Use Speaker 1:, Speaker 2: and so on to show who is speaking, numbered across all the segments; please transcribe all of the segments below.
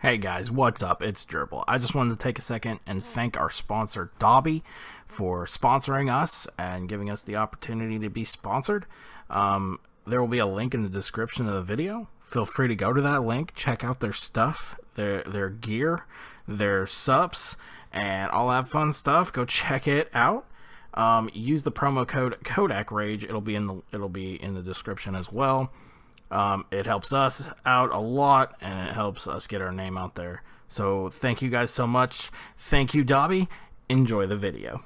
Speaker 1: Hey guys, what's up? It's Gerbil. I just wanted to take a second and thank our sponsor Dubby for sponsoring us and giving us the opportunity to be sponsored. There will be a link in the description of the video. Feel free to go to that link, check out their stuff, their gear, their subs, and all that fun stuff. Go check it out. Use the promo code Kodak Rage. It'll be in the description as well. It helps us out a lot, and it helps us get our name out there. So thank you guys so much. Thank you, Dobby. Enjoy the video.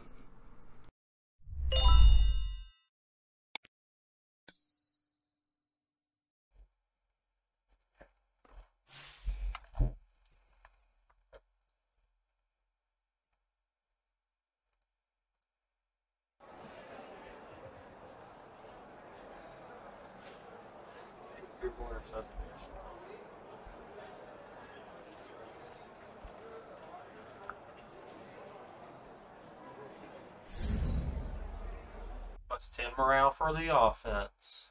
Speaker 2: Plus 10 morale for the offense.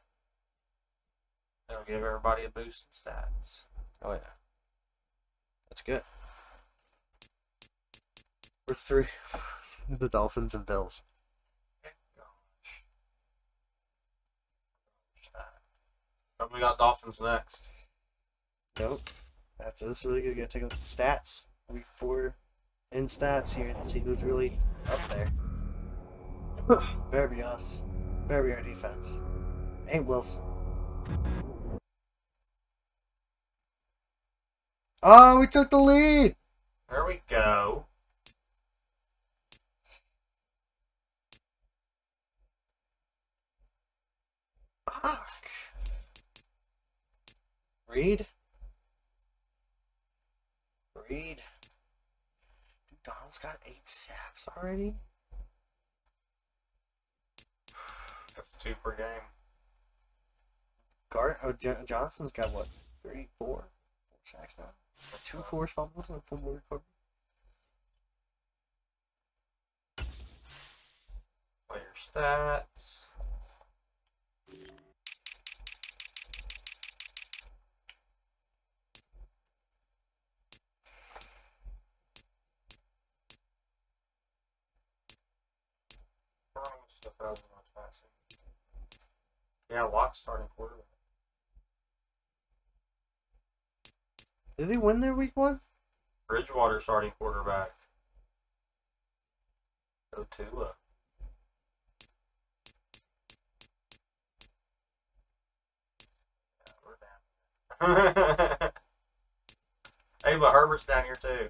Speaker 2: That'll give everybody a boost in stats.
Speaker 3: Oh yeah, that's good. We're three. The Dolphins and Bills.
Speaker 2: But we got Dolphins next.
Speaker 3: Nope. After this, we're really gonna take a look at the stats. Week 4 in stats here and see who's really up there. Better be us. Better be our defense. Ain't Wilson. Oh, we took the lead!
Speaker 2: There we go.
Speaker 3: Fuck. Reed? Dude, Donald's got 8 sacks already?
Speaker 2: That's 2 per game.
Speaker 3: Johnson's got what? 3, 4 sacks now? 2 forced fumbles and a fumble recovery.
Speaker 2: Player stats. Yeah, Locke's starting quarterback.
Speaker 3: Did they win their week 1?
Speaker 2: Bridgewater starting quarterback. Go Tua. Yeah, we're down. Hey, but Herbert's down here too.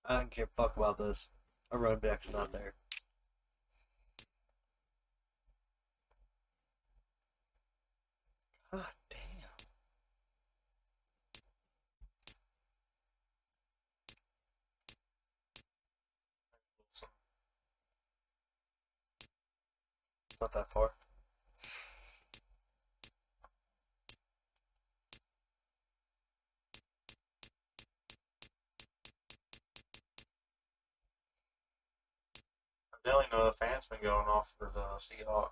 Speaker 3: I don't give a fuck about this. Our run back's not there. God damn. It's not that far.
Speaker 2: I definitely know the fans been going off for the Seahawks.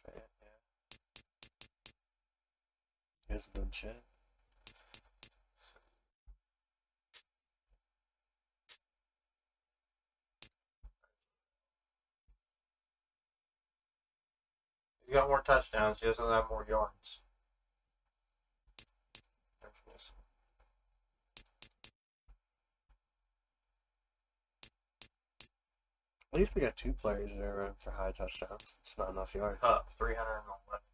Speaker 3: Yeah. He hasn't done shit.
Speaker 2: He's got more touchdowns. He doesn't have more yards.
Speaker 3: At least we got 2 players that are running for high touchdowns. It's not enough yards.
Speaker 2: Up 311 yards.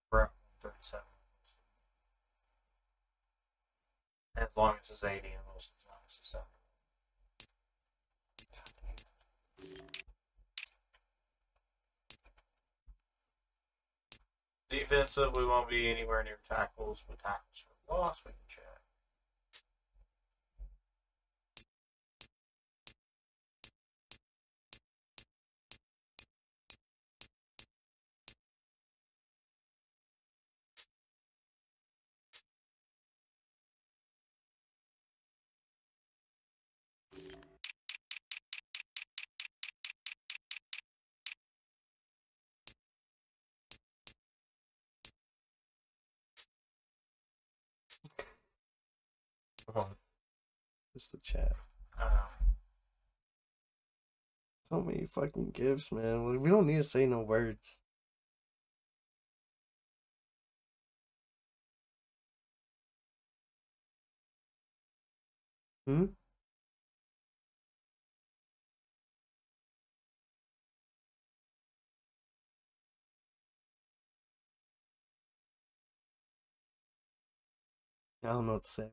Speaker 2: We're at 137. And as long as it's 80 and Wilson's minus the 7. Defensive, we won't be anywhere near tackles, but tackles loss, we can check.
Speaker 3: It's the chat.
Speaker 2: Uh,
Speaker 3: So many fucking gifts, man. We don't need to say no words. Hmm? I don't know what to say.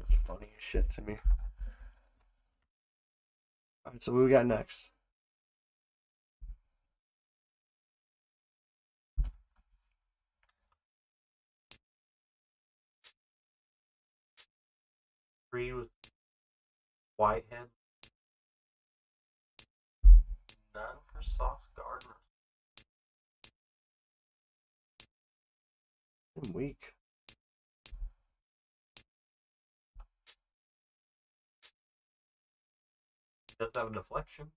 Speaker 3: It's funny as shit to me. Alright, so what we got next?
Speaker 2: Three with Whitehead. None for Sauce Gardner.
Speaker 3: I'm weak.
Speaker 2: Does have a deflection.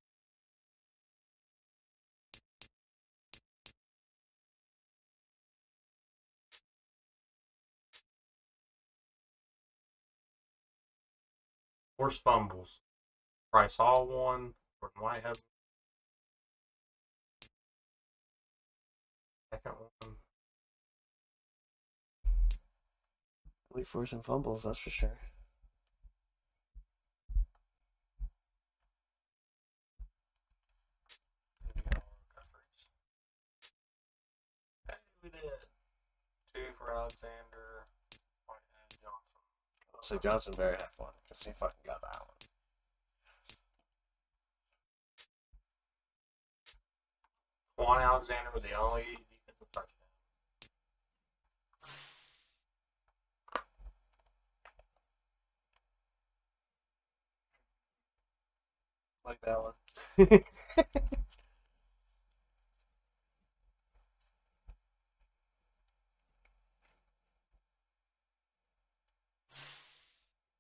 Speaker 2: Forced fumbles. Price Hall one. Gordon Whitehead. Second one.
Speaker 3: Wait for some fumbles, that's for sure.
Speaker 2: Hey, we did. Two for Alexander. Whitehead, Johnson.
Speaker 3: I'll say Johnson better have one, because he fucking got that one.
Speaker 2: Quan Alexander with the only defensive touchdown.
Speaker 3: Like that one.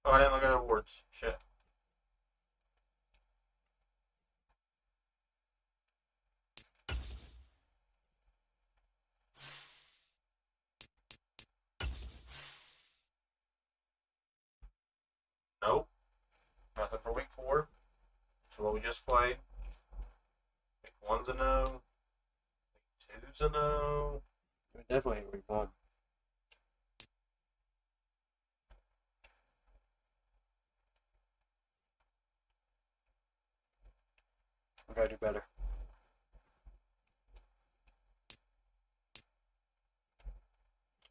Speaker 2: Oh, I didn't look at awards. Shit. Nope. Nothing for week 4. So what we just played. Week 1's a no. Week 2's a no.
Speaker 3: Definitely week 1. We gotta do better.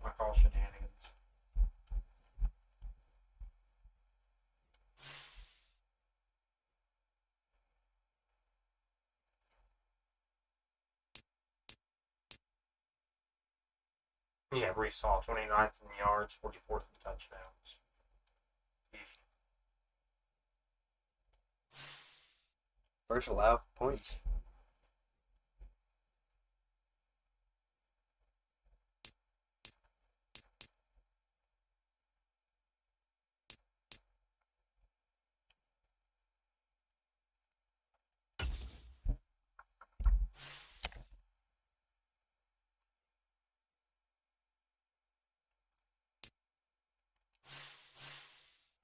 Speaker 2: I call shenanigans. Yeah, Brees Hall, 29th in yards, 44th in touchdowns.
Speaker 3: First allowed points.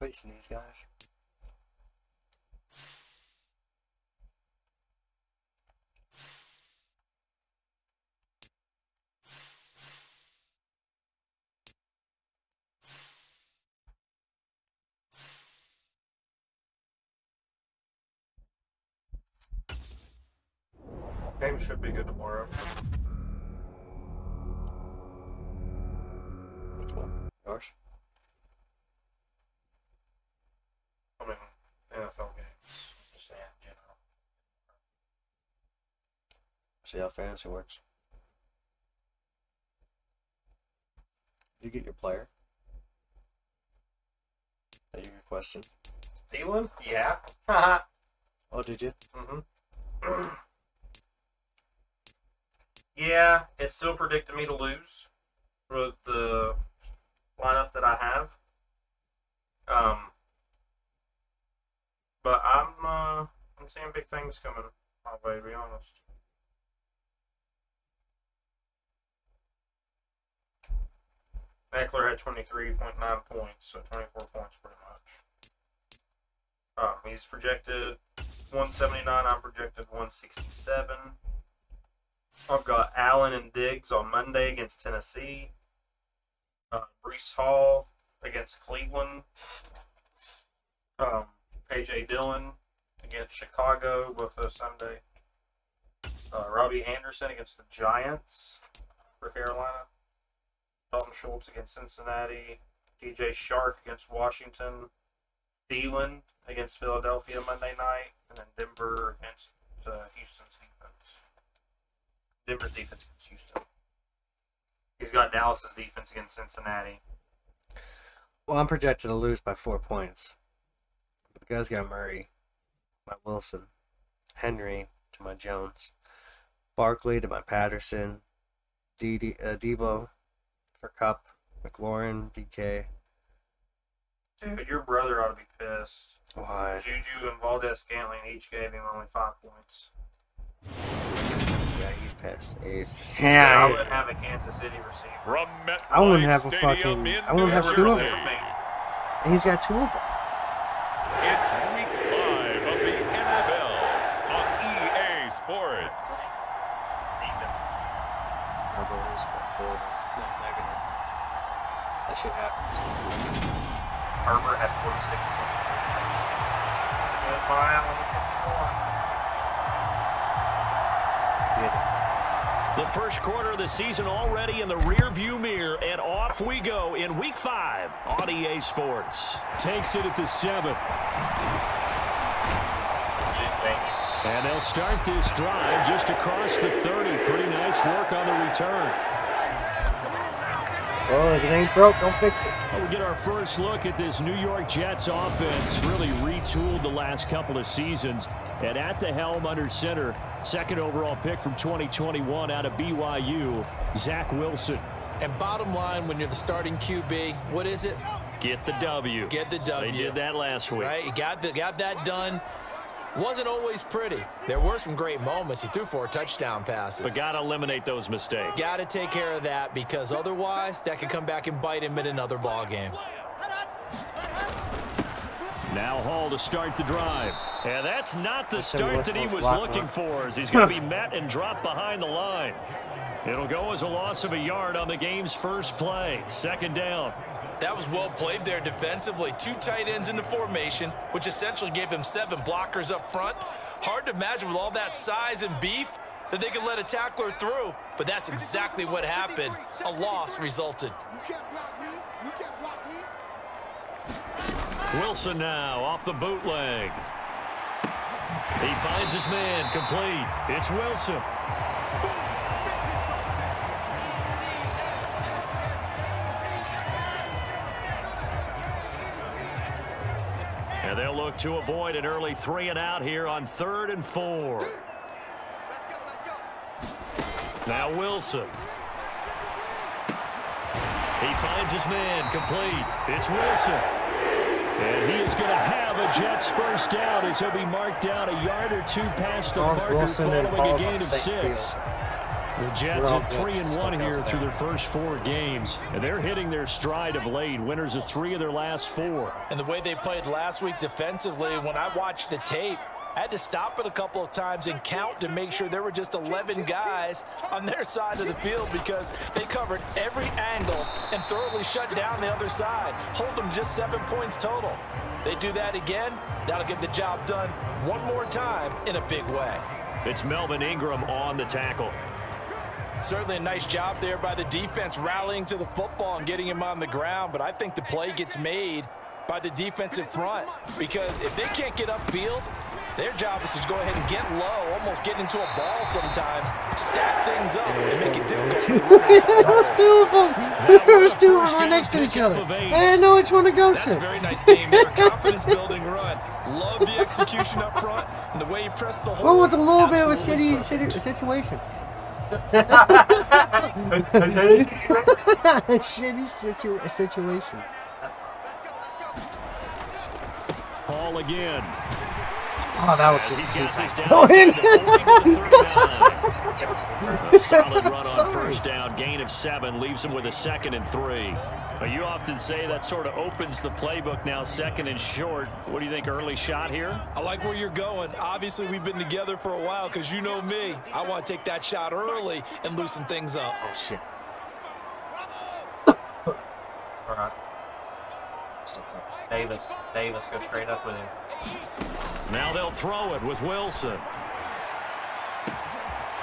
Speaker 3: Facing these guys.
Speaker 2: Game should be good tomorrow.
Speaker 3: Which one? Yours?
Speaker 2: I mean, NFL games. Just saying in general.
Speaker 3: See how fantasy works. You get your player that you requested.
Speaker 2: Thielen? Yeah. Haha.
Speaker 3: Oh, did you?
Speaker 2: Mm-hmm. Yeah, it still predicted me to lose with the lineup that I have. But I'm seeing big things coming my way, to be honest. Eckler had 23.9 points, so 24 points pretty much. He's projected 179. I'm projected 167. I've got Allen and Diggs on Monday against Tennessee. Breece Hall against Cleveland. A.J. Dillon against Chicago, both those Sunday. Robbie Anderson against the Giants for Carolina. Dalton Schultz against Cincinnati. DJ Shark against Washington. Thielen against Philadelphia Monday night. And then Denver against Houston's defense. Denver's defense against Houston. He's got Dallas's defense against Cincinnati.
Speaker 3: Well, I'm projected to lose by 4 points. But the guys got Murray, my Wilson, Henry to my Jones, Barkley to my Patterson, Debo for Cup, McLaurin, DK.
Speaker 2: Dude, your brother ought to be pissed.
Speaker 3: Why?
Speaker 2: Juju and Valdez-Scantling each gave him only 5 points.
Speaker 3: Yeah, he's pissed. He's just,
Speaker 2: I wouldn't have a Kansas City receiver.
Speaker 4: From
Speaker 3: I wouldn't have a
Speaker 4: Stadium
Speaker 3: fucking.
Speaker 4: in
Speaker 3: I wouldn't have
Speaker 4: New
Speaker 3: 2 of
Speaker 4: Jersey.
Speaker 3: them. And he's got 2 of them.
Speaker 4: It's week 5 of the NFL on EA Sports.
Speaker 3: That shit happens.
Speaker 2: Herbert had 46 points. Good buy on the 54.
Speaker 5: The first quarter of the season already in the rearview mirror, and off we go in Week 5 on EA Sports.
Speaker 6: Takes it at the 7. And they'll start this drive just across the 30. Pretty nice work on the return.
Speaker 3: Well, if it ain't broke, don't fix it.
Speaker 6: Well, we get our first look at this New York Jets offense. Really retooled the last couple of seasons. And at the helm under center, second overall pick from 2021 out of BYU, Zach Wilson.
Speaker 7: And bottom line, when you're the starting QB, what is it?
Speaker 6: Get the W.
Speaker 7: Get the W.
Speaker 6: They did that last week.
Speaker 7: Right? You got that done. Wasn't always pretty. There were some great moments. He threw 4 touchdown passes.
Speaker 6: But got to eliminate those mistakes.
Speaker 7: Got to take care of that, because otherwise that could come back and bite him in another ball game.
Speaker 6: Now Hall to start the drive.
Speaker 5: And that's not the
Speaker 3: That's a
Speaker 5: start that he was looking for, as he's going to be met and dropped behind the line. It'll go as a loss of a yard on the game's first play. Second down.
Speaker 7: That was well played there defensively. 2 tight ends in the formation, which essentially gave them 7 blockers up front. Hard to imagine with all that size and beef that they could let a tackler through, but that's exactly what happened. A loss resulted.
Speaker 5: Wilson now off the bootleg. He finds his man, complete. It's Wilson. And they'll look to avoid an early 3 and out here on 3rd and 4. Now Wilson. He finds his man, complete. It's Wilson. And he is going to have a Jets first down as he'll be marked down a yard or 2 past the marker following a gain of 6.
Speaker 6: The Jets at 3-1 here through their first 4 games. And they're hitting their stride of late. Winners of 3 of their last 4.
Speaker 7: And the way they played last week defensively, when I watched the tape, I had to stop it a couple of times and count to make sure there were just 11 guys on their side of the field because they covered every angle and thoroughly shut down the other side, hold them just 7 points total. They do that again, that'll get the job done one more time in a big way.
Speaker 6: It's Melvin Ingram on the tackle.
Speaker 7: Certainly a nice job there by the defense rallying to the football and getting him on the ground, but I think the play gets made by the defensive front because if they can't get upfield, their job is to go ahead and get low, almost get into a ball sometimes, stack things up, and make it difficult.
Speaker 3: There was 2 of them. There was 2 of them right next to each other. I didn't know which one to go to.
Speaker 7: That's a very nice game there. Confidence-building run. Love the execution up front and the way you press the hole.
Speaker 3: Well, it's a little bit of a shitty situation. Shitty situation.
Speaker 6: Paul again.
Speaker 3: Oh, that was just too tight.
Speaker 6: Solid run on first down. Gain of 7 leaves him with a 2nd and 3. But you often say that sort of opens the playbook now, 2nd and short. What do you think, early shot here?
Speaker 7: I like where you're going. Obviously, we've been together for a while because you know me. I want to take that shot early and loosen things up.
Speaker 3: Oh, shit.
Speaker 2: Davis, go straight up with him.
Speaker 6: Now they'll throw it with Wilson.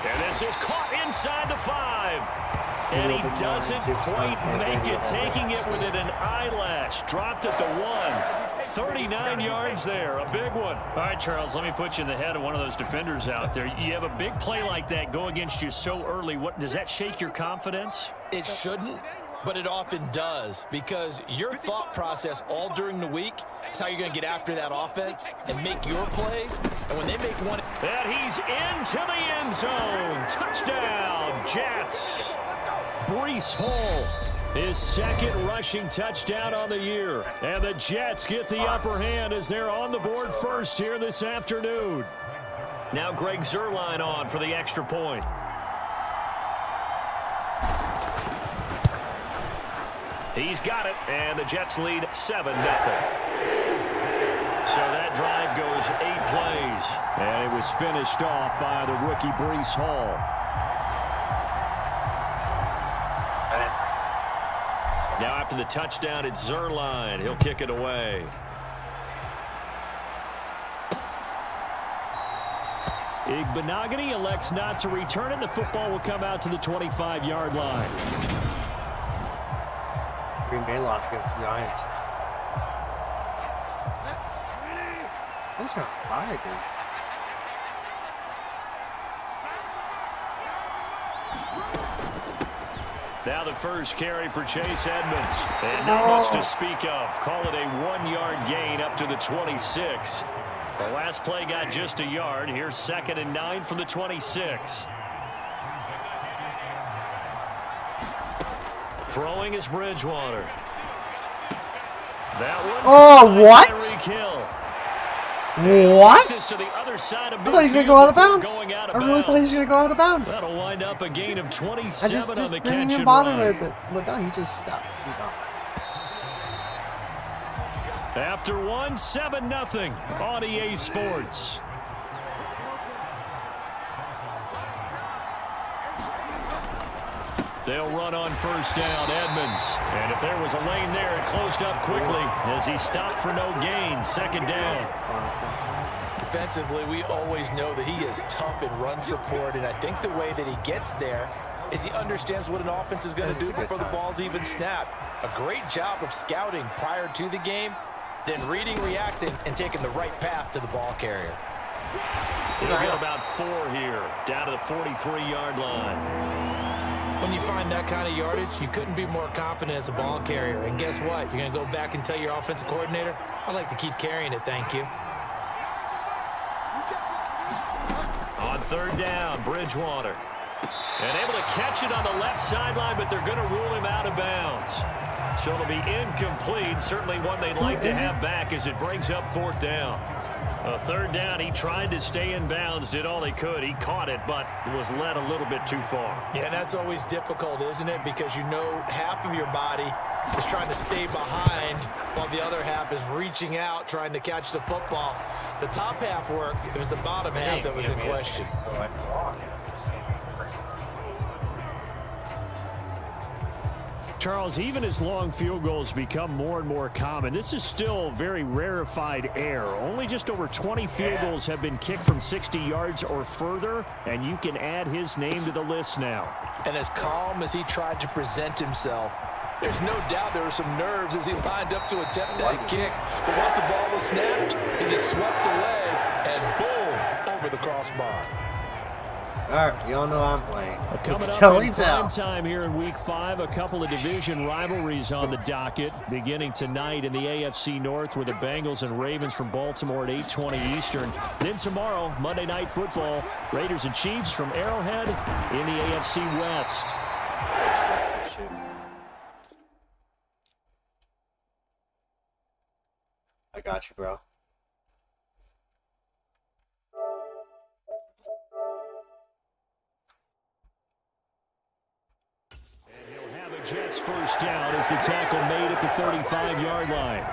Speaker 6: And this is caught inside the 5. And he doesn't quite make it, taking it within an eyelash. Dropped at the 1. 39 yards there, a big one. All right, Charles, let me put you in the head of one of those defenders out there. You have a big play like that go against you so early. What does that shake your confidence?
Speaker 7: It shouldn't, but it often does because your thought process all during the week is how you're going to get after that offense and make your plays. And when they make one...
Speaker 6: And he's into the end zone. Touchdown, Jets. Breece Hall, his 2nd rushing touchdown on the year. And the Jets get the upper hand as they're on the board first here this afternoon. Now Greg Zuerlein on for the extra point. He's got it, and the Jets lead 7-0. So that drive goes 8 plays, and it was finished off by the rookie Breece Hall. Now after the touchdown, it's Zuerlein. He'll kick it away. Igbenogany elects not to return it. The football will come out to the 25-yard line.
Speaker 3: Green Bay lost against the Giants. Those are fire, dude.
Speaker 6: Now the first carry for Chase Edmonds. And not much to speak of. Call it a 1-yard gain up to the 26. The last play got just a yard. Here's 2nd and 9 from the 26. Throwing is Bridgewater. That one.
Speaker 3: Oh, what? What?
Speaker 6: To the other side of
Speaker 3: I thought he was going to go out of bounds. I really thought he was
Speaker 6: bounds.
Speaker 3: going to go out of bounds.
Speaker 6: That'll wind up a gain of 27
Speaker 3: I just
Speaker 6: on the
Speaker 3: didn't
Speaker 6: catch
Speaker 3: even
Speaker 6: and
Speaker 3: bother
Speaker 6: run.
Speaker 3: with it. But no, he just stopped. He gone.
Speaker 6: After 1, 7-0 on EA Sports. They'll run on first down, Edmonds. And if there was a lane there, it closed up quickly as he stopped for no gain. 2nd down.
Speaker 7: Defensively, we always know that he is tough in run support, and I think the way that he gets there is he understands what an offense is going to do before the ball's even snapped. A great job of scouting prior to the game, then reading, reacting, and taking the right path to the ball carrier.
Speaker 6: He'll get about 4 here, down to the 43-yard line.
Speaker 7: When you find that kind of yardage, you couldn't be more confident as a ball carrier. And guess what? You're going to go back and tell your offensive coordinator, I'd like to keep carrying it, thank you.
Speaker 6: On 3rd down, Bridgewater. And able to catch it on the left sideline, but they're going to rule him out of bounds. So it'll be incomplete. Certainly one they'd like to have back as it brings up 4th down. A third down, he tried to stay in bounds, did all he could. He caught it, but was led a little bit too far.
Speaker 7: Yeah, and that's always difficult, isn't it? Because you know half of your body is trying to stay behind while the other half is reaching out, trying to catch the football. The top half worked. It was the bottom half that was in question.
Speaker 6: Charles, even as long field goals become more and more common, this is still very rarefied air. Only just over 20 field goals have been kicked from 60 yards or further, and you can add his name to the list now.
Speaker 7: And as calm as he tried to present himself, there's no doubt there were some nerves as he lined up to attempt that kick. But once the ball was snapped, he just swept away and boom, over the crossbar.
Speaker 3: All right, y'all know I'm playing.
Speaker 6: Coming up in prime time here in Week 5, a couple of division rivalries on the docket, beginning tonight in the AFC North with the Bengals and Ravens from Baltimore at 8:20 Eastern. Then tomorrow, Monday Night Football, Raiders and Chiefs from Arrowhead in the AFC West.
Speaker 3: I got you, bro.
Speaker 6: Jets first down as the tackle made at the 35-yard line.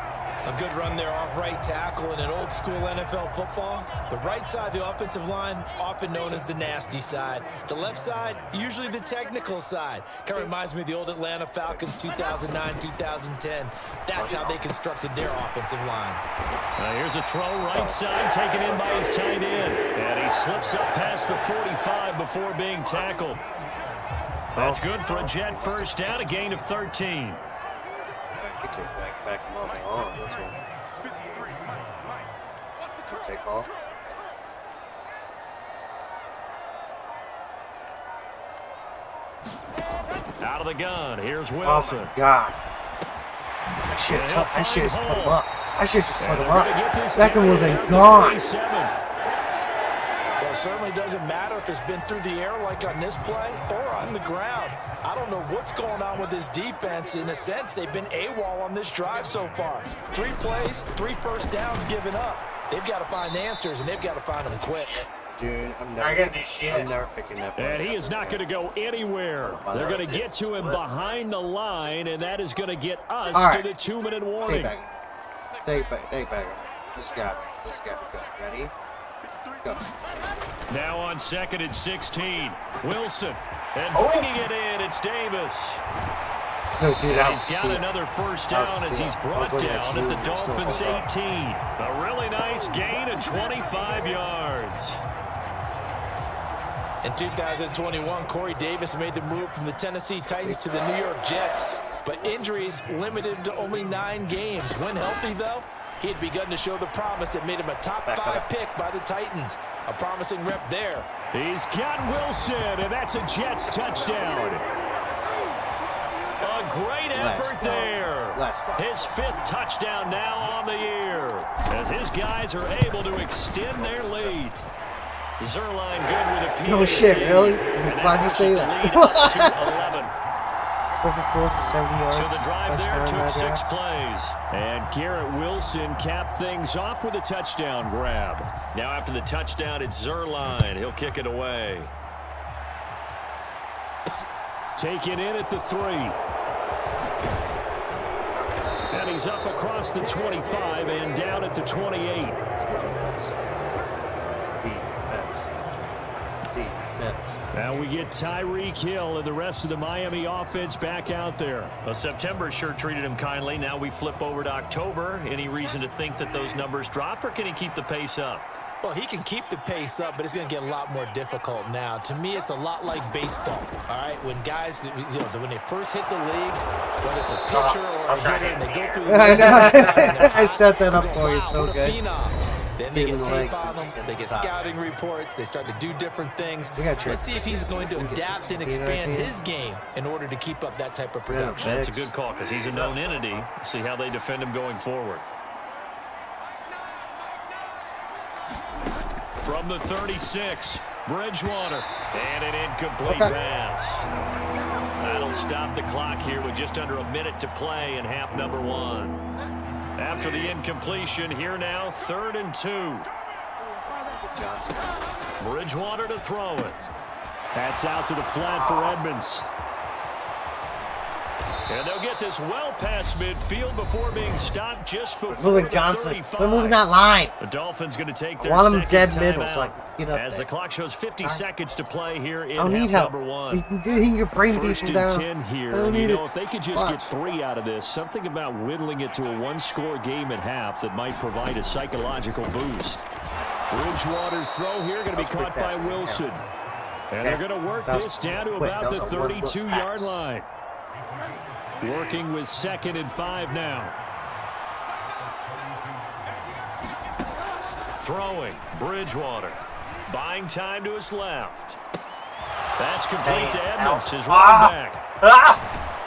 Speaker 7: A good run there off right tackle in an old school NFL football. The right side of the offensive line, often known as the nasty side. The left side, usually the technical side. Kind of reminds me of the old Atlanta Falcons 2009, 2010. That's how they constructed their offensive line.
Speaker 6: Here's a throw right side taken in by his tight end. And he slips up past the 45 before being tackled. That's good for a Jet first down, a gain of 13.
Speaker 3: Back him up. Oh, this one. Take off.
Speaker 6: Out of the gun. Here's Wilson.
Speaker 3: Oh my God. I should have put him up. I should just put him up. That one would have been gone.
Speaker 7: Well, it certainly doesn't matter if it's been through the air like on this play or on the ground. I don't know what's going on with this defense. In a sense, they've been AWOL on this drive so far. 3 plays, 3 first downs given up. They've got to find answers, and they've got to find them quick.
Speaker 3: Dude, I'm never picking that play.
Speaker 6: And he is not going to go anywhere. They're going to get to him behind the line, and that is going to get us to the 2-minute warning.
Speaker 3: Take back. This guy go. Ready? Go.
Speaker 6: Now on 2nd and 16. Wilson. And bringing it in, it's Davis.
Speaker 3: No, dude,
Speaker 6: he's got another first down as he's brought down at the Dolphins 18. A really nice gain of 25 yards.
Speaker 7: In 2021, Corey Davis made the move from the Tennessee Titans to the New York Jets, but injuries limited him to only 9 games. When healthy, though, he had begun to show the promise that made him a top 5 pick by the Titans. A promising rep there.
Speaker 6: He's got Wilson, and that's a Jets touchdown. A great effort there. His 5th touchdown now on the year, as his guys are able to extend their lead. Zerline good with a PAT.
Speaker 3: No shit, really? Why'd you say that?
Speaker 6: 11.
Speaker 3: Over 70 yards.
Speaker 6: So the drive there took 6 plays. And Garrett Wilson capped things off with a touchdown grab. Now after the touchdown, it's Zerline. He'll kick it away. Taken in at the 3. And he's up across the 25 and down at the 28. Defense. Now we get Tyreek Hill and the rest of the Miami offense back out there. Well, September sure treated him kindly. Now we flip over to October. Any reason to think that those numbers drop, or can he keep the pace up?
Speaker 7: Well, he can keep the pace up, but it's going to get a lot more difficult now. To me, it's a lot like baseball, all right? When guys, when they first hit the league, whether it's a pitcher or a hitter, and they go through the league,
Speaker 3: I set that up for you so good.
Speaker 7: Then they get tape on them, they get scouting reports, they start to do different things. Let's see if he's going to adapt and expand his game in order to keep up that type of production.
Speaker 6: That's a good call because he's a known entity. See how they defend him going forward. From the 36, Bridgewater, and an incomplete pass. That'll stop the clock here with just under a minute to play in half number 1. After the incompletion, here now, 3rd and 2.
Speaker 3: Johnson.
Speaker 5: Bridgewater to throw it. That's out to the flat for Edmonds. And they'll get this well past midfield before being stopped just before
Speaker 3: Moving Johnson. We're moving that line.
Speaker 5: The Dolphins going to take
Speaker 3: I
Speaker 5: their
Speaker 3: want him
Speaker 5: second
Speaker 3: dead
Speaker 5: timeout
Speaker 3: middle so I can get up
Speaker 5: as
Speaker 3: there.
Speaker 5: the clock shows 50 seconds to play here in
Speaker 3: I don't need
Speaker 5: half
Speaker 3: help.
Speaker 5: number 1.
Speaker 3: He can bring
Speaker 5: First
Speaker 3: people
Speaker 5: and
Speaker 3: down.
Speaker 5: 10 here.
Speaker 3: I don't
Speaker 5: And you
Speaker 3: need
Speaker 5: know,
Speaker 3: it.
Speaker 5: if they could just
Speaker 3: Watch.
Speaker 5: get 3 out of this, something about whittling it to a one-score game at half that might provide a psychological boost. Bridgewater's throw here going to be caught by Wilson. And they're going to work this down to about the 32-yard line. Working with 2nd and 5 now. Throwing, Bridgewater. Buying time to his left. That's complete to Edmonds, his running back.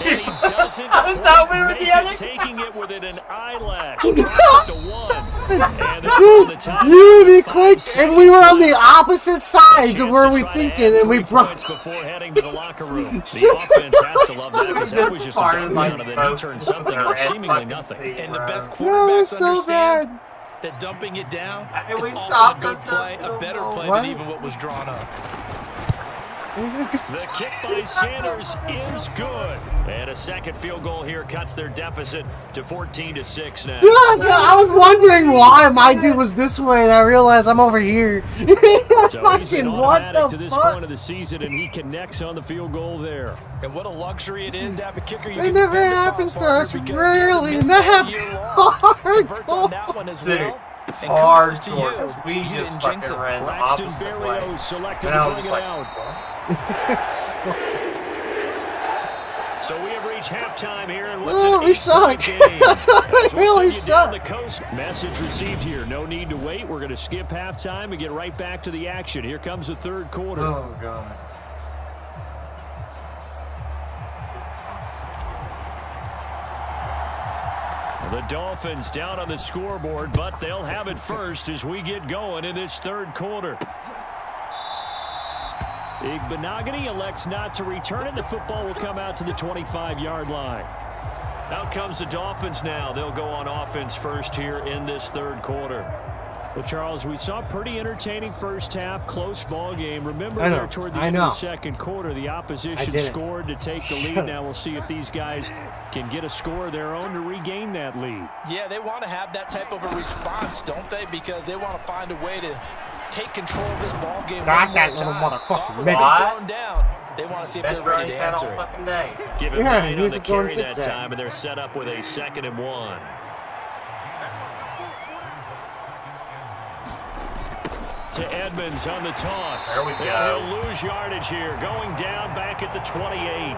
Speaker 5: And he doesn't quite make it, taking it within an eyelash. Drops it to 1. And
Speaker 3: Dude, you clicked, and we were on the opposite sides of where we thinking, and we broke.
Speaker 5: Before heading to the locker room. The offense has to love that because that was just a dumb down, and then he turned something else, seemingly nothing.
Speaker 7: And the best
Speaker 3: That
Speaker 7: quarterbacks
Speaker 3: was so
Speaker 7: understand
Speaker 3: bad.
Speaker 7: that dumping it down
Speaker 2: Can
Speaker 7: is
Speaker 2: we
Speaker 7: often
Speaker 2: stop
Speaker 7: a good
Speaker 2: that
Speaker 7: play,
Speaker 2: dump?
Speaker 7: a better play
Speaker 3: What?
Speaker 7: than even what was drawn up.
Speaker 5: The kick by Sanders is good. And a second field goal here cuts their deficit to 14-6 now.
Speaker 3: Yeah, I was wondering why my dude was this way, and I realized I'm over here.
Speaker 5: So he's been
Speaker 3: Fucking what
Speaker 5: automatic to
Speaker 3: the
Speaker 5: this
Speaker 3: fuck?
Speaker 5: point of the season, and he connects on the field goal there.
Speaker 7: And what a luxury it is to have a kicker you
Speaker 3: It
Speaker 7: can
Speaker 3: never
Speaker 7: depend upon,
Speaker 3: happens to
Speaker 7: partner,
Speaker 3: us,
Speaker 7: because
Speaker 3: really.
Speaker 7: he hasn't
Speaker 3: That
Speaker 7: missed all year long.
Speaker 3: hard.
Speaker 7: Converts on that one as
Speaker 2: Dude,
Speaker 7: well. And
Speaker 2: hard
Speaker 7: kudos to
Speaker 2: short,
Speaker 7: you.
Speaker 2: 'cause we
Speaker 7: You
Speaker 2: just
Speaker 7: didn't jinx
Speaker 2: fucking
Speaker 7: it.
Speaker 2: ran the
Speaker 5: Braxton
Speaker 2: opposite way.
Speaker 5: Berrios selected
Speaker 2: And I
Speaker 5: to
Speaker 2: was
Speaker 5: bring
Speaker 2: just
Speaker 5: it
Speaker 2: like,
Speaker 5: out. So we have reached halftime here, and what's
Speaker 3: Oh,
Speaker 5: an
Speaker 3: we
Speaker 5: 8-point
Speaker 3: suck.
Speaker 5: game. As
Speaker 3: We really
Speaker 5: send you down
Speaker 3: suck.
Speaker 5: the coast. Message received here. No need to wait. We're going to skip halftime and get right back to the action. Here comes the third quarter.
Speaker 2: oh god.
Speaker 5: The Dolphins down on the scoreboard, but they'll have it first as we get going in this third quarter. Igbenogany elects not to return it. The football will come out to the 25-yard line. Out comes the Dolphins now. They'll go on offense first here in this third quarter. Well, Charles, we saw a pretty entertaining first half, close ball game. Remember
Speaker 3: I know,
Speaker 5: there toward the
Speaker 3: I
Speaker 5: end of
Speaker 3: know.
Speaker 5: the second quarter, the opposition
Speaker 3: didn't.
Speaker 5: scored to take the lead. Now we'll see if these guys can get a score of their own to regain that lead.
Speaker 7: Yeah, they want to have that type of a response, don't they? Because they want to find a way to take control of this ball game
Speaker 3: Got
Speaker 7: one
Speaker 3: that
Speaker 7: more
Speaker 3: little
Speaker 7: time.
Speaker 3: motherfucker.
Speaker 7: Dolphins
Speaker 3: What?
Speaker 7: get thrown down. They want to see if
Speaker 2: Best
Speaker 7: they're ready
Speaker 2: running
Speaker 7: to
Speaker 2: had
Speaker 7: answer
Speaker 2: all
Speaker 7: it.
Speaker 2: fucking day.
Speaker 5: Give it
Speaker 3: Yeah,
Speaker 5: 9
Speaker 3: he
Speaker 5: on
Speaker 3: was
Speaker 5: the
Speaker 3: just going
Speaker 5: carry that
Speaker 3: zigzag.
Speaker 5: time, and they're set up with a 2nd and 1. To Edmonds on the toss.
Speaker 2: There we
Speaker 5: And
Speaker 2: go.
Speaker 5: he'll lose yardage here, going down back at the 28.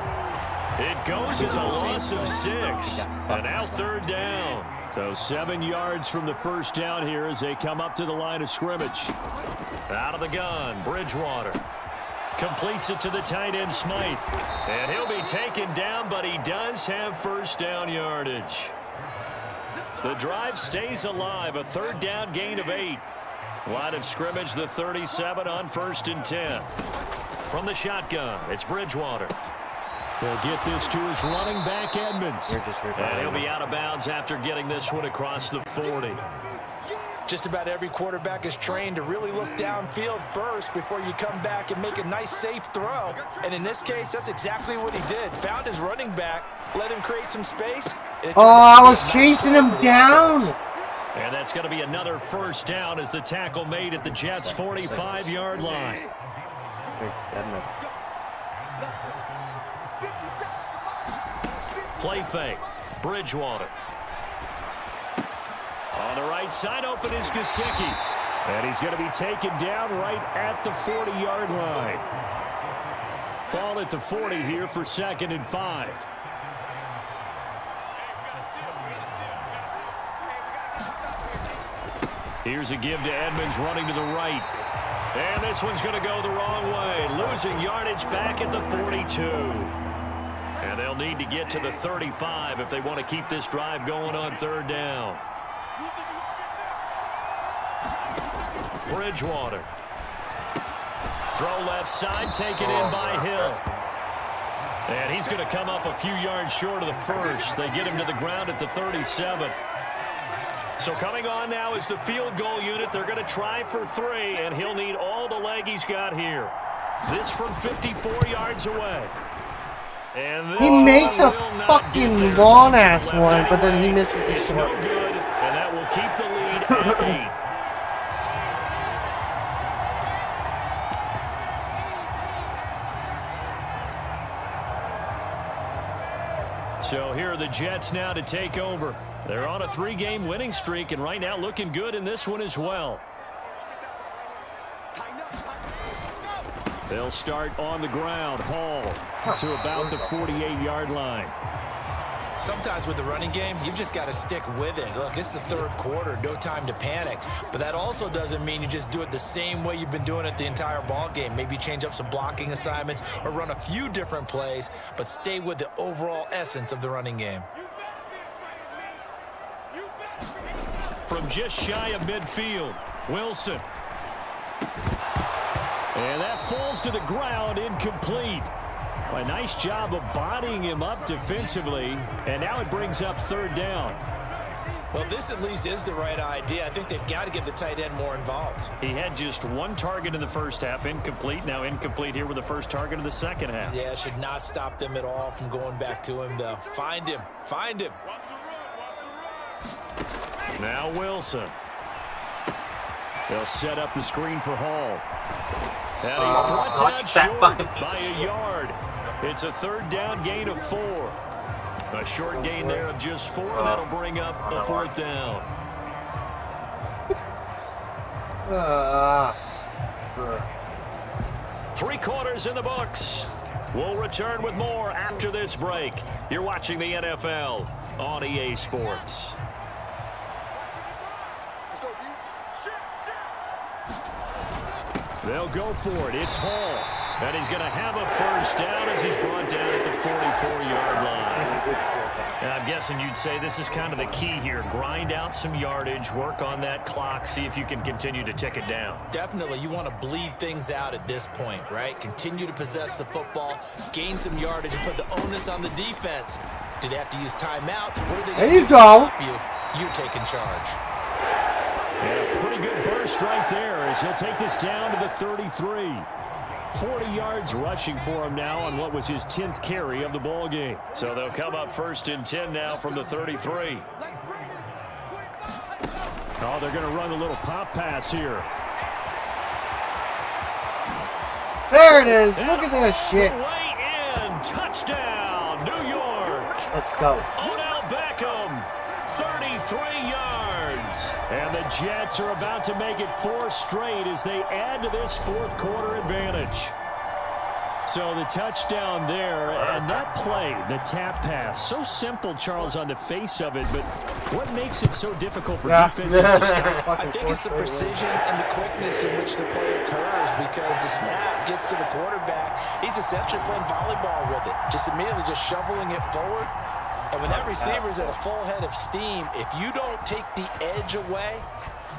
Speaker 5: It goes as a loss of 6. And now third down. So 7 yards from the first down here as they come up to the line of scrimmage. Out of the gun, Bridgewater. Completes it to the tight end, Smythe. And he'll be taken down, but he does have first down yardage. The drive stays alive, a third down gain of 8. Line of scrimmage, the 37 on 1st and 10. From the shotgun, it's Bridgewater. They'll get this to his running back, Edmonds.
Speaker 3: You're just
Speaker 5: And he'll be out of bounds after getting this one across the 40.
Speaker 7: Just about every quarterback is trained to really look downfield first before you come back and make a nice, safe throw. And in this case, that's exactly what he did. Found his running back, let him create some space. and it turned
Speaker 3: Oh,
Speaker 7: out to
Speaker 3: I
Speaker 7: be
Speaker 3: was
Speaker 7: a
Speaker 3: chasing him
Speaker 7: nice
Speaker 3: down.
Speaker 7: offense.
Speaker 5: And that's going to be another first down as the tackle made at the Jets' 45-yard line. Play fake. Bridgewater. On the right side, open is Gesicki. And he's going to be taken down right at the 40-yard line. Ball at the 40 here for 2nd and 5. Here's a give to Edmonds running to the right. And this one's going to go the wrong way. Losing yardage back at the 42. And they'll need to get to the 35 if they want to keep this drive going on third down. Bridgewater. Throw left side, taken in by Hill. And he's going to come up a few yards short of the first. They get him to the ground at the 37.
Speaker 6: So coming on now is the field goal unit. They're going to try for 3, and he'll need all the leg he's got here. This from 54 yards away. And this
Speaker 3: he makes a fucking long-ass one, but then he misses the short.
Speaker 6: No good, and that will keep the lead at 8. So here are the Jets now to take over. They're on a 3-game winning streak, and right now looking good in this one as well. They'll start on the ground. Hall to about the 48-yard line.
Speaker 7: Sometimes with the running game, you've just got to stick with it. Look, it's the 3rd quarter, no time to panic. But that also doesn't mean you just do it the same way you've been doing it the entire ball game. Maybe change up some blocking assignments or run a few different plays, but stay with the overall essence of the running game.
Speaker 6: From just shy of midfield, Wilson. And that falls to the ground, incomplete. A nice job of bodying him up defensively, and now it brings up 3rd down.
Speaker 7: Well, this at least is the right idea. I think they've got to get the tight end more involved.
Speaker 6: He had just 1 target in the first half, incomplete. Now incomplete here with the first target of the second half.
Speaker 7: Yeah, it should not stop them at all from going back to him, though. Find him. Find him.
Speaker 6: Now Wilson. They'll set up the screen for Hall. And he's brought down short by a yard. It's a 3rd down gain of 4. A short gain there of just 4, and that'll bring up a 4th down. Three quarters in the books. We'll return with more after this break. You're watching the NFL on EA Sports. They'll go for it. It's Hall. And he's going to have a first down as he's brought down at the 44-yard line. And I'm guessing you'd say this is kind of the key here. Grind out some yardage, work on that clock, see if you can continue to tick it down.
Speaker 7: Definitely. You want to bleed things out at this point, right? Continue to possess the football, gain some yardage, and put the onus on the defense. Do they have to use timeouts? What are they
Speaker 3: there you go.
Speaker 7: You're taking charge.
Speaker 6: And a pretty good burst right there as he'll take this down to the 33. 40 yards rushing for him now on what was his 10th carry of the ball game. So they'll come up 1st and 10 now from the 33. Oh, they're going to run a little pop pass here.
Speaker 3: There it is. Look at this shit.
Speaker 6: Way in. Touchdown, New York.
Speaker 3: Let's go.
Speaker 6: Odell Beckham, 33 yards. And the Jets are about to make it 4 straight as they add to this 4th quarter advantage. So the touchdown there, and that play, the tap pass, so simple, Charles, on the face of it, but what makes it so difficult for defenses to stop?
Speaker 7: I think it's the precision and the quickness in which the play occurs, because the snap gets to the quarterback. He's essentially playing volleyball with it, just immediately just shoveling it forward. And when that receiver's at a full head of steam, if you don't take the edge away,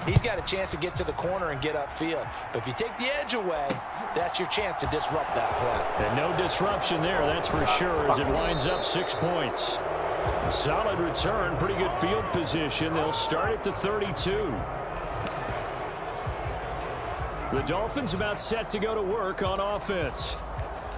Speaker 7: he's got a chance to get to the corner and get upfield. But if you take the edge away, that's your chance to disrupt that play.
Speaker 6: And no disruption there, that's for sure, as it winds up 6 points. A solid return, pretty good field position. They'll start at the 32. The Dolphins about set to go to work on offense.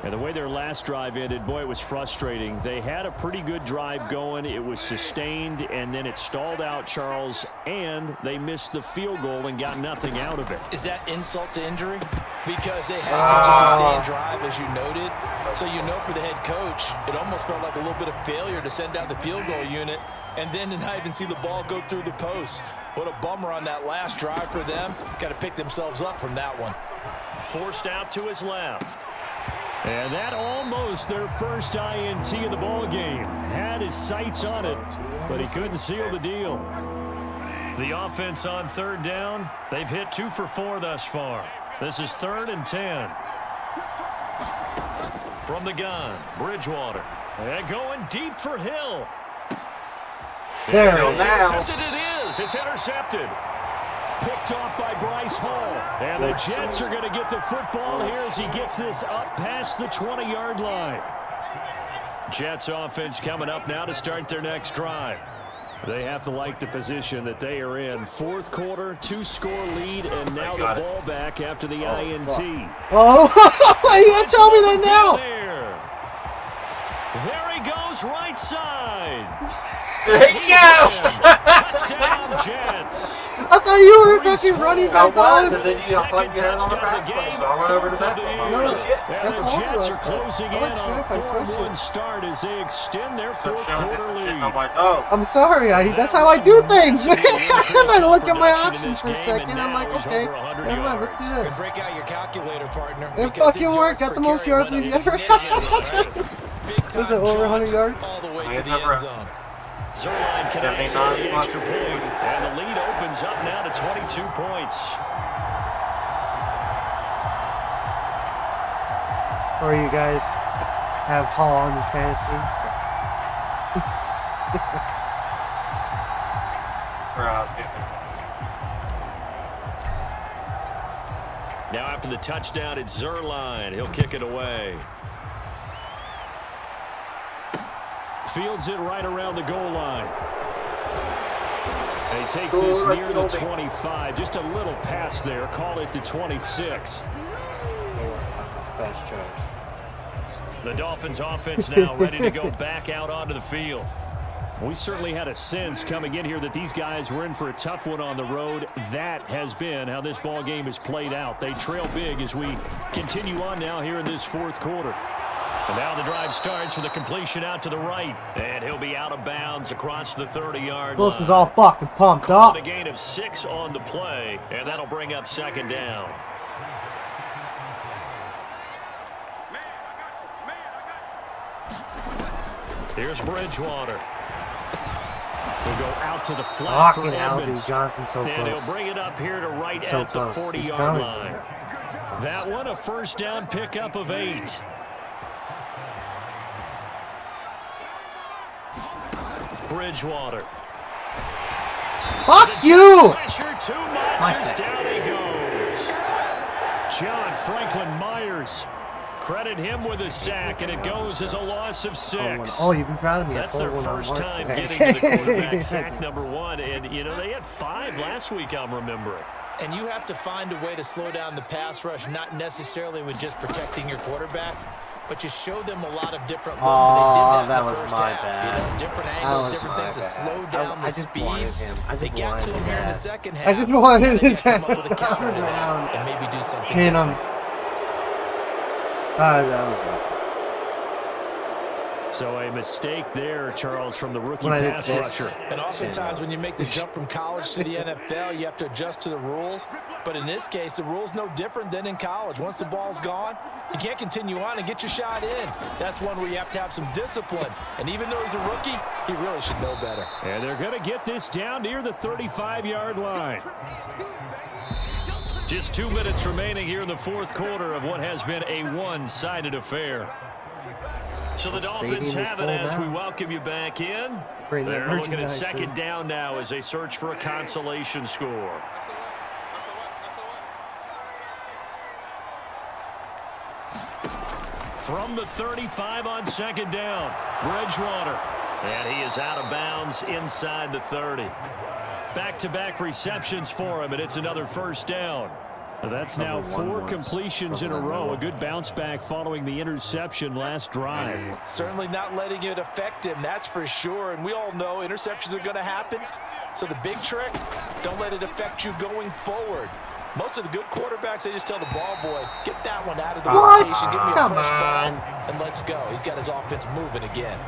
Speaker 6: And the way their last drive ended, boy, it was frustrating. They had a pretty good drive going. It was sustained, and then it stalled out, Charles, and they missed the field goal and got nothing out of it.
Speaker 7: Is that insult to injury? Because they had such a sustained drive, as you noted. So you know for the head coach, it almost felt like a little bit of failure to send out the field goal unit and then to not even see the ball go through the post. What a bummer on that last drive for them. Got to pick themselves up from that one.
Speaker 6: Forced out to his left. And that almost their first INT of the ball game. Had his sights on it, but he couldn't seal the deal. The offense on 3rd down, they've hit 2 for 4 thus far. This is 3rd and 10. From the gun, Bridgewater. And going deep for Hill.
Speaker 3: There
Speaker 6: it is. Intercepted it is. It's intercepted. Picked off by Bryce Hall. And the Jets are going to get the football here as he gets this up past the 20-yard line. Jets offense coming up now to start their next drive. They have to like the position that they are in. Fourth quarter, 2-score lead, and now the ball back after the INT.
Speaker 3: Oh, you gotta tell me that now.
Speaker 6: There he goes, right side.
Speaker 2: There you go!
Speaker 6: Touchdown, Jets.
Speaker 3: I thought you were fucking running back on.
Speaker 2: Because then you got fucking get on the pass play, so I went over to that one.
Speaker 3: No,
Speaker 6: And the Jets are closing in on a 4-1 start as they extend their fourth quarter lead.
Speaker 2: I'm like, oh.
Speaker 3: I'm sorry, that's how I do things, man. I look at my options for a second. I'm like, okay, never mind, let's do this.
Speaker 7: Break out your calculator, partner.
Speaker 3: It fucking worked. Got the most yards we've ever had. Was it over 100 yards?
Speaker 7: All the way to the end zone.
Speaker 6: Zerline connects on the extra point, and the lead opens up now to 22 points.
Speaker 3: Or you guys have Hall on this fantasy?
Speaker 6: Now after the touchdown, it's Zerline. He'll kick it away. Fields it right around the goal line. And he takes this near the 25. Just a little pass there. Call it the 26.
Speaker 3: Fast charge.
Speaker 6: The Dolphins offense now ready to go back out onto the field. We certainly had a sense coming in here that these guys were in for a tough one on the road. That has been how this ball game has played out. They trail big as we continue on now here in this fourth quarter. And now the drive starts with a completion out to the right. And he'll be out of bounds across the 30-yard line.
Speaker 3: Wilson's all fucking pumped up.
Speaker 6: A gain of 6 on the play, and that'll bring up second down. Here's Bridgewater. He'll go out to the flat for Edmonds.
Speaker 3: Johnson so close.
Speaker 6: And he'll bring it up here to right
Speaker 3: so
Speaker 6: at the
Speaker 3: close.
Speaker 6: 40-yard line. That one a first down pickup of 8. Bridgewater.
Speaker 3: Fuck you!
Speaker 6: Pressure too much as down he goes. John Franklin Myers. Credit him with a sack, and it goes as a loss of 6.
Speaker 3: Oh, you've been proud of me.
Speaker 6: That's their first time getting to the quarterback, sack number 1. And, you know, they had 5 last week, I'm remembering.
Speaker 7: And you have to find a way to slow down the pass rush, not necessarily with just protecting your quarterback, but you show them a lot of different looks, and they did that in the first half.
Speaker 3: Bad.
Speaker 7: You know, different angles, different things to slow down the speed. They got to him here in the second half.
Speaker 3: I just wanted his
Speaker 7: come up with a counter to that and maybe do something
Speaker 3: different. That was bad.
Speaker 6: So a mistake there, Charles, from the rookie pass rusher.
Speaker 7: And oftentimes when you make the jump from college to the NFL, you have to adjust to the rules. But in this case, the rule's no different than in college. Once the ball's gone, you can't continue on and get your shot in. That's one where you have to have some discipline. And even though he's a rookie, he really should know better.
Speaker 6: And they're going to get this down near the 35-yard line. Just 2 minutes remaining here in the fourth quarter of what has been a one-sided affair. So the Dolphins have it as we welcome you back in. They're looking at second down now as they search for a consolation score. From the 35 on second down, Bridgewater. And he is out of bounds inside the 30. Back-to-back receptions for him, and it's another first down. That's now 4 completions in a row. A good bounce back following the interception last drive.
Speaker 7: Certainly not letting it affect him, that's for sure. And we all know interceptions are going to happen. So the big trick, don't let it affect you going forward. Most of the good quarterbacks, they just tell the ball boy, get that one out of the rotation, give me a fresh ball, and let's go. He's got his offense moving again.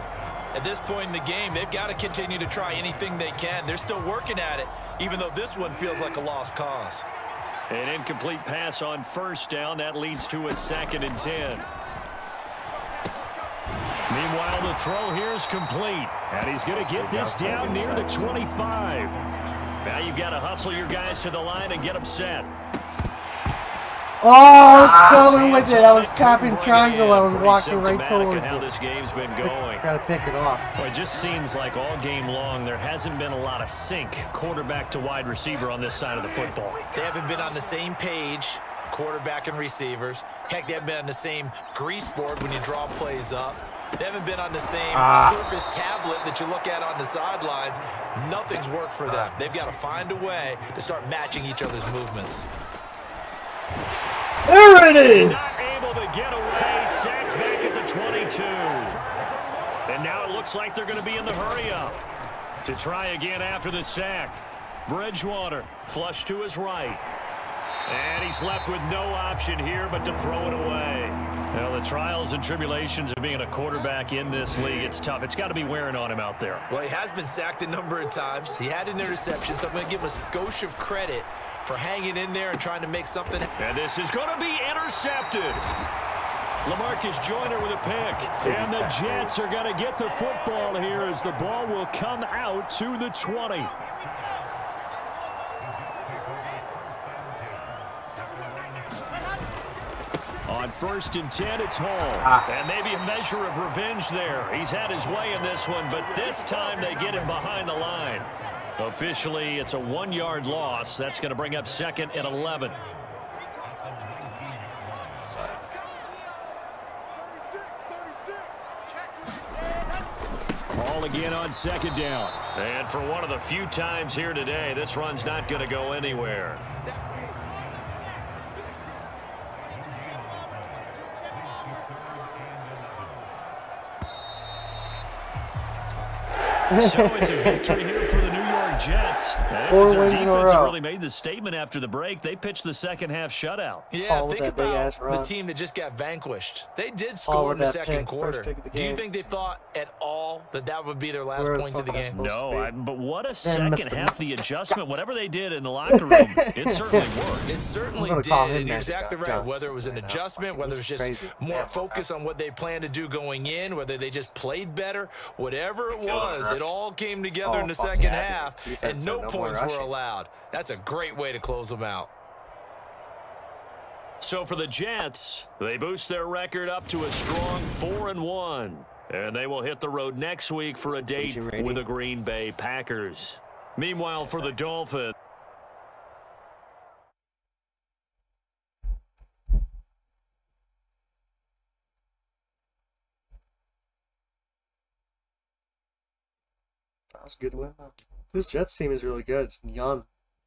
Speaker 8: At this point in the game, they've got to continue to try anything they can. They're still working at it, even though this one feels like a lost cause.
Speaker 6: An incomplete pass on first down. That leads to a 2nd and 10. Meanwhile, the throw here is complete. And he's going to get this down near the 25. Now you've got to hustle your guys to the line and get them set.
Speaker 3: Oh, I was going with it. I was tapping triangle. I was walking right towards it.
Speaker 6: How this game's been going.
Speaker 3: Got to pick it off.
Speaker 6: Well, it just seems like all game long there hasn't been a lot of sync quarterback to wide receiver on this side of the football.
Speaker 7: They haven't been on the same page, quarterback and receivers. Heck, they haven't been on the same grease board when you draw plays up.
Speaker 8: They haven't been on the same Surface tablet that you look at on the sidelines. Nothing's worked for them. They've got to find a way to start matching each other's movements.
Speaker 3: There it is!
Speaker 6: Not able to get away. Sacked back at the 22. And now it looks like they're going to be in the hurry-up to try again after the sack. Bridgewater flush to his right. And he's left with no option here but to throw it away. Well, the trials and tribulations of being a quarterback in this league, it's tough. It's got to be wearing on him out there.
Speaker 8: Well, he has been sacked a number of times. He had an interception, so I'm going to give him a skosh of credit for hanging in there and trying to make something.
Speaker 6: And this is going to be intercepted. LaMarcus Joyner with a pick. And the Jets are going to get the football here as the ball will come out to the 20. On 1st and 10, it's Hall. And maybe a measure of revenge there. He's had his way in this one, but this time they get him behind the line. Officially, it's a 1-yard loss. That's going to bring up 2nd and 11. Ball again on 2nd down. And for one of the few times here today, this run's not going to go anywhere. So it's a victory here for the New York Jets.
Speaker 3: Four
Speaker 6: Their
Speaker 3: wins in a
Speaker 6: defense
Speaker 3: row.
Speaker 6: really made the statement after the break. They pitched the second half shutout.
Speaker 8: Yeah,
Speaker 3: All with
Speaker 8: think
Speaker 3: that big-ass
Speaker 8: about the
Speaker 3: run.
Speaker 8: team that just got vanquished. They did
Speaker 3: All
Speaker 8: score
Speaker 3: with
Speaker 8: in the
Speaker 3: that
Speaker 8: second
Speaker 3: pick,
Speaker 8: quarter.
Speaker 3: first pick of the
Speaker 8: Do you
Speaker 3: game.
Speaker 8: think they thought at all that that would be their last
Speaker 3: Where the
Speaker 8: points of the
Speaker 3: fuck
Speaker 8: game?
Speaker 3: am I supposed to be?
Speaker 6: But what a
Speaker 3: Then
Speaker 6: second
Speaker 3: Mr.
Speaker 6: half. The adjustment, whatever they did in the locker room, it certainly worked.
Speaker 8: It certainly
Speaker 3: I'm gonna
Speaker 8: did,
Speaker 3: call him
Speaker 8: and you're
Speaker 3: Magic
Speaker 8: exactly right.
Speaker 3: Johnson
Speaker 8: Whether it was an
Speaker 3: right now.
Speaker 8: adjustment, whether it was
Speaker 3: He's
Speaker 8: just
Speaker 3: crazy.
Speaker 8: more focus on what they planned to do going in, whether they just played better, whatever it was, it all came together in the
Speaker 3: fuck
Speaker 8: second
Speaker 3: yeah,
Speaker 8: half,
Speaker 3: dude.
Speaker 8: and
Speaker 3: Defense
Speaker 8: no
Speaker 3: had no more
Speaker 8: points were
Speaker 3: rushing.
Speaker 8: allowed. That's a great way to close them out.
Speaker 6: So for the Jets, they boost their record up to a strong 4-1. And they will hit the road next week for a date with the Green Bay Packers. Meanwhile, for the Dolphins,
Speaker 3: That was a good win, though. This Jets team is really good. It's young.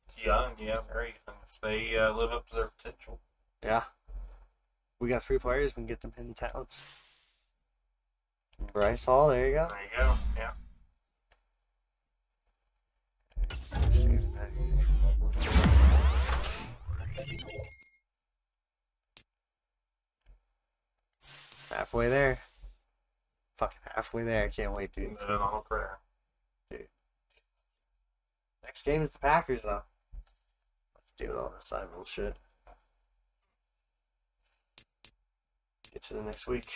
Speaker 2: It's young, yeah, very young. If they live up to their potential.
Speaker 3: Yeah. We got 3 players. We can get them hidden talents. Bryce Hall, there you go.
Speaker 2: There you go, yeah.
Speaker 3: Halfway there. Fucking halfway there. I can't wait, dude.
Speaker 2: Living on a prayer.
Speaker 3: Next game is the Packers, though. Let's do all this side bullshit. Get to the next week.